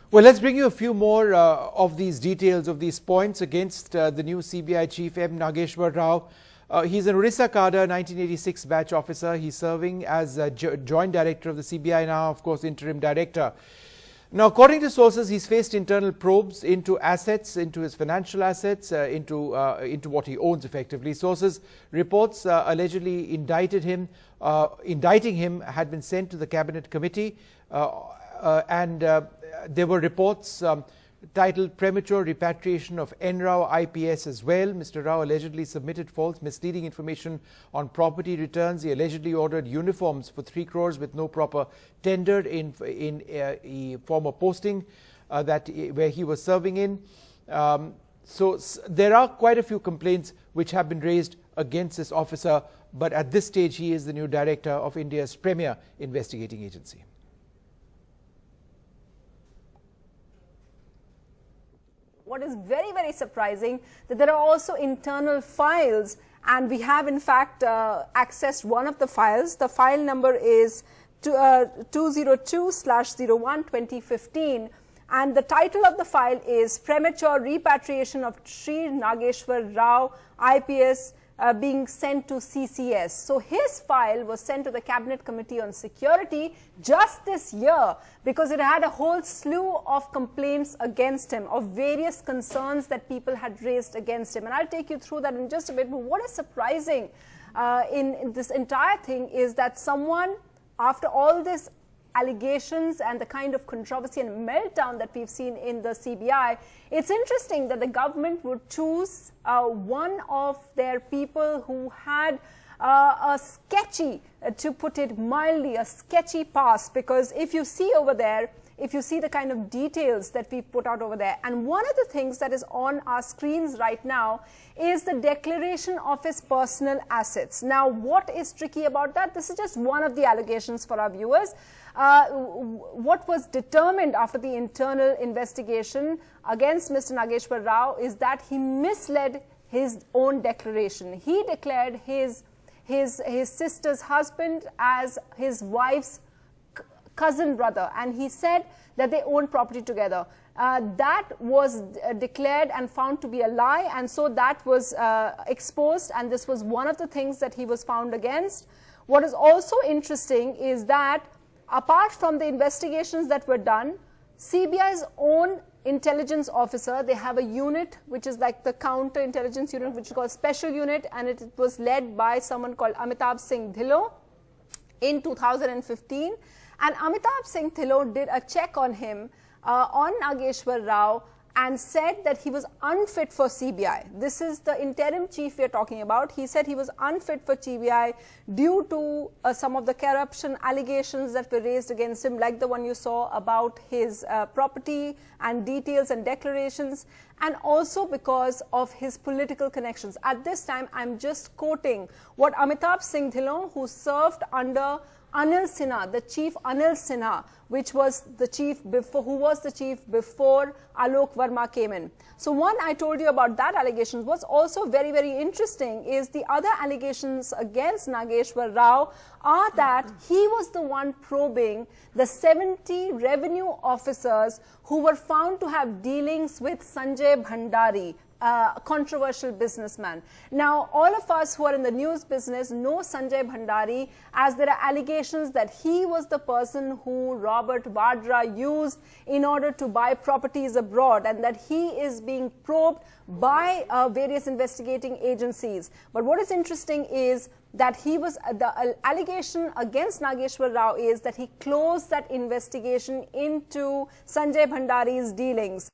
Well, let's bring you a few more of these details, of these points against the new CBI chief, M. Nageswar Rao. He's an Orissa cadre, 1986 batch officer. He's serving as joint director of the CBI now, of course, interim director. Now, according to sources, he's faced internal probes into assets, into his financial assets, into what he owns effectively. Sources reports allegedly indicting him had been sent to the cabinet committee, and there were reports titled Premature Repatriation of N. Rao IPS as well. Mr. Rao allegedly submitted false misleading information on property returns. He allegedly ordered uniforms for 3 crores with no proper tender in a former posting where he was serving in. So there are quite a few complaints which have been raised against this officer, but at this stage he is the new director of India's premier investigating agency. What is very, very surprising that there are also internal files, and we have in fact accessed one of the files. The file number is 202/01/2015, and the title of the file is Premature Repatriation of Sri Nageswar Rao IPS being sent to CCS. So his file was sent to the Cabinet Committee on Security just this year because it had a whole slew of complaints against him, of various concerns that people had raised against him. And I'll take you through that in just a bit. But what is surprising in this entire thing is that someone, after all this allegations and the kind of controversy and meltdown that we've seen in the CBI, it's interesting that the government would choose one of their people who had a sketchy, to put it mildly, a sketchy past, because if you see over there, if you see the kind of details that we put out over there, and one of the things that is on our screens right now is the declaration of his personal assets. Now, what is tricky about that? This is just one of the allegations for our viewers. What was determined after the internal investigation against Mr. Nageswar Rao is that he misled his own declaration. He declared his sister's husband as his wife's cousin brother, and he said that they own property together. That was declared and found to be a lie, and so that was exposed, and this was one of the things that he was found against. What is also interesting is that apart from the investigations that were done, CBI's own intelligence officer, they have a unit which is like the counter intelligence unit, which is called special unit, and it was led by someone called Amitabh Singh Dhillon in 2015. And Amitabh Singh Dhillon did a check on him, on Nageswar Rao, and said that he was unfit for CBI. This is the interim chief we are talking about. He said he was unfit for CBI due to some of the corruption allegations that were raised against him, like the one you saw about his property and details and declarations, and also because of his political connections. At this time, I'm just quoting what Amitabh Singh Dhillon, who served under Anil Sinha, the chief Anil Sinha, which was the chief before, who was the chief before Alok Verma came in. So one, I told you about that allegation. What's also very, very interesting is the other allegations against Nageswar Rao are that he was the one probing the 70 revenue officers who were found to have dealings with Sanjay Bhandari, a controversial businessman. Now, all of us who are in the news business know Sanjay Bhandari, as there are allegations that he was the person who Robert Vadra used in order to buy properties abroad, and that he is being probed by various investigating agencies. But what is interesting is that he was, the allegation against Nageswar Rao is that he closed that investigation into Sanjay Bhandari's dealings.